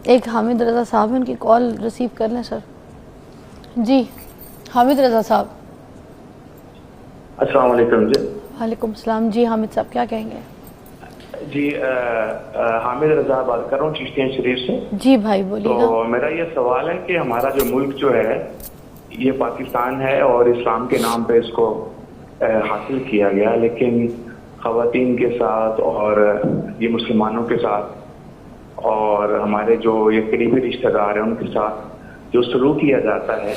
ایک حامد رضا صاحب ہیں، ان کی کال ریسیو کر لیں سر. جی حامد رضا صاحب. السلام علیکم. جی وعلیکم السلام. جی حامد صاحب کیا کہیں گے؟ جی حامد رضا بات کر رہا ہوں چشتیہ شریف سے. جی بھائی بولیے گا. تو میرا یہ سوال ہے کہ ہمارا جو ملک جو ہے یہ پاکستان ہے اور اسلام کے نام پہ اس کو حاصل کیا گیا، لیکن خواتین کے ساتھ اور یہ مسلمانوں کے ساتھ اور ہمارے جو یہ قریبی رشتہ دار ہیں ان کے ساتھ جو سلوک کیا جاتا ہے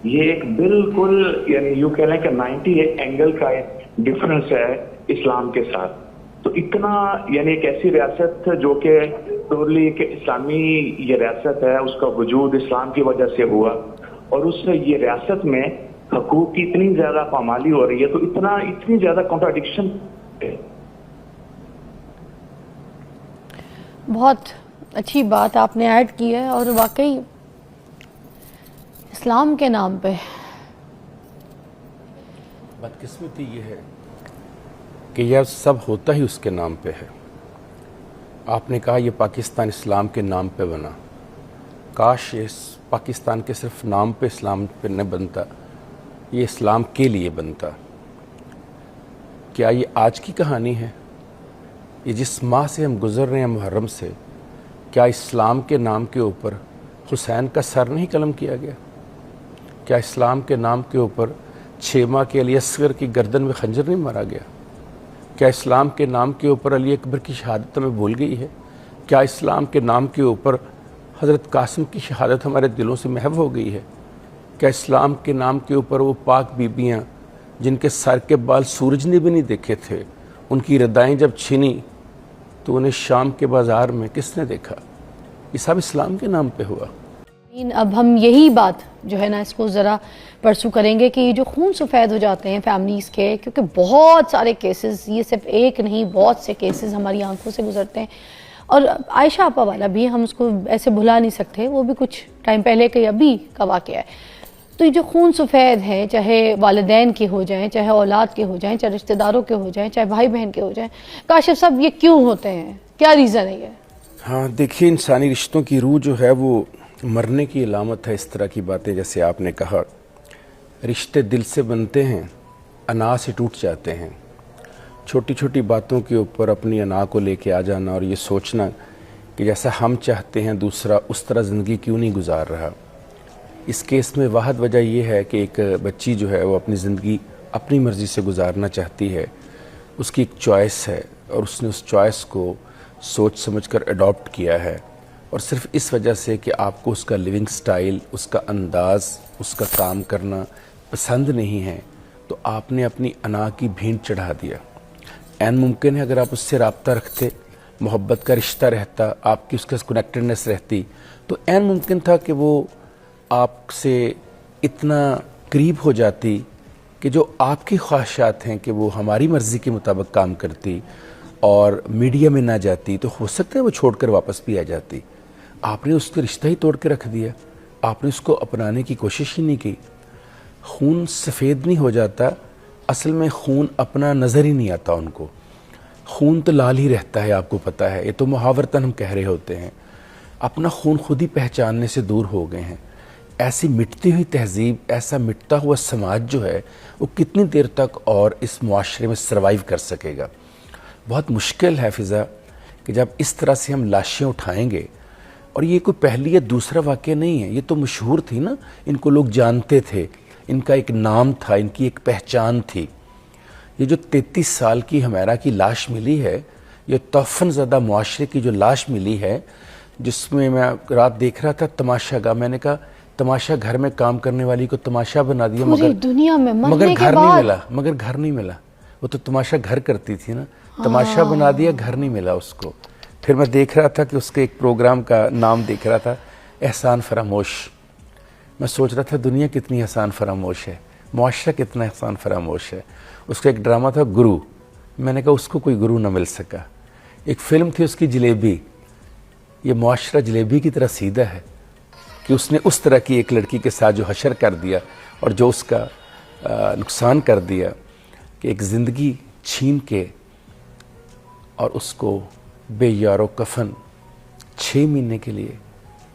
یہ ایک بالکل یعنی یوں کہہ لیں کہ 90 اینگل کا ایک ڈفرنس ہے اسلام کے ساتھ. تو اتنا یعنی ایک ایسی ریاست جو کہ ٹوٹلی ایک اسلامی یہ ریاست ہے، اس کا وجود اسلام کی وجہ سے ہوا اور اس سے یہ ریاست میں حقوق کی اتنی زیادہ پامالی ہو رہی ہے، تو اتنی زیادہ کنٹراڈکشن ہے. بہت اچھی بات آپ نے ایڈ کی ہے، اور واقعی اسلام کے نام پہ بدقسمتی یہ ہے کہ یہ سب ہوتا ہی اس کے نام پہ ہے. آپ نے کہا یہ پاکستان اسلام کے نام پہ بنا. کاش یہ پاکستان کے صرف نام پہ اسلام پہ نہ بنتا، یہ اسلام کے لیے بنتا. کیا یہ آج کی کہانی ہے؟ یہ جس ماہ سے ہم گزر رہے ہیں محرم سے، کیا اسلام کے نام کے اوپر حسین کا سر نہیں قلم کیا گیا؟ کیا اسلام کے نام کے اوپر 6 ماہ کے علی اصغر کی گردن میں خنجر نہیں مارا گیا؟ کیا اسلام کے نام کے اوپر علی اکبر کی شہادت ہمیں بھول گئی ہے؟ کیا اسلام کے نام کے اوپر حضرت قاسم کی شہادت ہمارے دلوں سے محو ہو گئی ہے؟ کیا اسلام کے نام کے اوپر وہ پاک بیبیاں جن کے سر کے بال سورج نے بھی نہیں دیکھے تھے، ان کی ردائیں جب چھنی تو انہیں شام کے بازار میں کس نے دیکھا؟ یہ سب اسلام کے نام پہ ہوا. اب ہم یہی بات جو ہے نا اس کو ذرا پرسو کریں گے کہ یہ جو خون سفید ہو جاتے ہیں فیملیز کے، کیونکہ بہت سارے کیسز، یہ صرف ایک نہیں بہت سے کیسز ہماری آنکھوں سے گزرتے ہیں، اور عائشہ آپا والا بھی ہم اس کو ایسے بھلا نہیں سکتے، وہ بھی کچھ ٹائم پہلے کے ابھی کا واقعہ ہے. تو یہ جو خون سفید ہے، چاہے والدین کے ہو جائیں، چاہے اولاد کے ہو جائیں، چاہے رشتہ داروں کے ہو جائیں، چاہے بھائی بہن کے ہو جائیں، کاشف صاحب یہ کیوں ہوتے ہیں؟ کیا ریزن ہے یہ؟ ہاں دیکھیے، انسانی رشتوں کی روح جو ہے وہ مرنے کی علامت ہے. اس طرح کی باتیں جیسے آپ نے کہا، رشتے دل سے بنتے ہیں، انا سے ٹوٹ جاتے ہیں. چھوٹی چھوٹی باتوں کے اوپر اپنی انا کو لے کے آ جانا اور یہ سوچنا کہ جیسا ہم چاہتے ہیں دوسرا اس طرح زندگی کیوں نہیں گزار رہا. اس کیس میں واحد وجہ یہ ہے کہ ایک بچی جو ہے وہ اپنی زندگی اپنی مرضی سے گزارنا چاہتی ہے، اس کی ایک چوائس ہے اور اس نے اس چوائس کو سوچ سمجھ کر اڈاپٹ کیا ہے، اور صرف اس وجہ سے کہ آپ کو اس کا لیونگ سٹائل، اس کا انداز، اس کا کام کرنا پسند نہیں ہے تو آپ نے اپنی انا کی بھینٹ چڑھا دیا. عین ممکن ہے اگر آپ اس سے رابطہ رکھتے، محبت کا رشتہ رہتا، آپ کی اس کے کنیکٹڈنس رہتی، تو عین ممکن تھا کہ وہ آپ سے اتنا قریب ہو جاتی کہ جو آپ کی خواہشات ہیں کہ وہ ہماری مرضی کے مطابق کام کرتی اور میڈیا میں نہ جاتی، تو ہو سکتا ہے وہ چھوڑ کر واپس بھی آ جاتی. آپ نے اس کا رشتہ ہی توڑ کے رکھ دیا، آپ نے اس کو اپنانے کی کوشش ہی نہیں کی. خون سفید نہیں ہو جاتا، اصل میں خون اپنا نظر ہی نہیں آتا ان کو. خون تو لال ہی رہتا ہے، آپ کو پتہ ہے، یہ تو محاورتاً ہم کہہ رہے ہوتے ہیں. اپنا خون خود ہی پہچاننے سے دور ہو گئے ہیں. ایسی مٹتی ہوئی تہذیب، ایسا مٹتا ہوا سماج جو ہے وہ کتنی دیر تک اور اس معاشرے میں سروائیو کر سکے گا؟ بہت مشکل ہے فضا کہ جب اس طرح سے ہم لاشیں اٹھائیں گے. اور یہ کوئی پہلی یا دوسرا واقعہ نہیں ہے، یہ تو مشہور تھی نا، ان کو لوگ جانتے تھے، ان کا ایک نام تھا، ان کی ایک پہچان تھی. یہ جو 33 سال کی حمیرہ کی لاش ملی ہے، یہ توفن زدہ معاشرے کی جو لاش ملی ہے، جس میں میں رات دیکھ رہا تھا تماشا گاہ، میں نے کہا تماشا گھر میں کام کرنے والی کو تماشا بنا دیا، پوری دنیا میں مگر گھر نہیں ملا، مگر گھر نہیں ملا. وہ تو تماشا گھر کرتی تھی نا، تماشا بنا دیا، گھر نہیں ملا اس کو. پھر میں دیکھ رہا تھا کہ اس کے ایک پروگرام کا نام دیکھ رہا تھا، احسان فراموش. میں سوچ رہا تھا دنیا کتنی احسان فراموش ہے، معاشرہ کتنا احسان فراموش ہے. اس کا ایک ڈرامہ تھا گرو، میں نے کہا اس کو کوئی گرو نہ مل سکا. ایک فلم تھی اس کی جلیبی، یہ معاشرہ جلیبی کی طرح سیدھا ہے کہ اس نے اس طرح کی ایک لڑکی کے ساتھ جو حشر کر دیا اور جو اس کا نقصان کر دیا کہ ایک زندگی چھین کے اور اس کو بے یار و کفن 6 مہینے کے لیے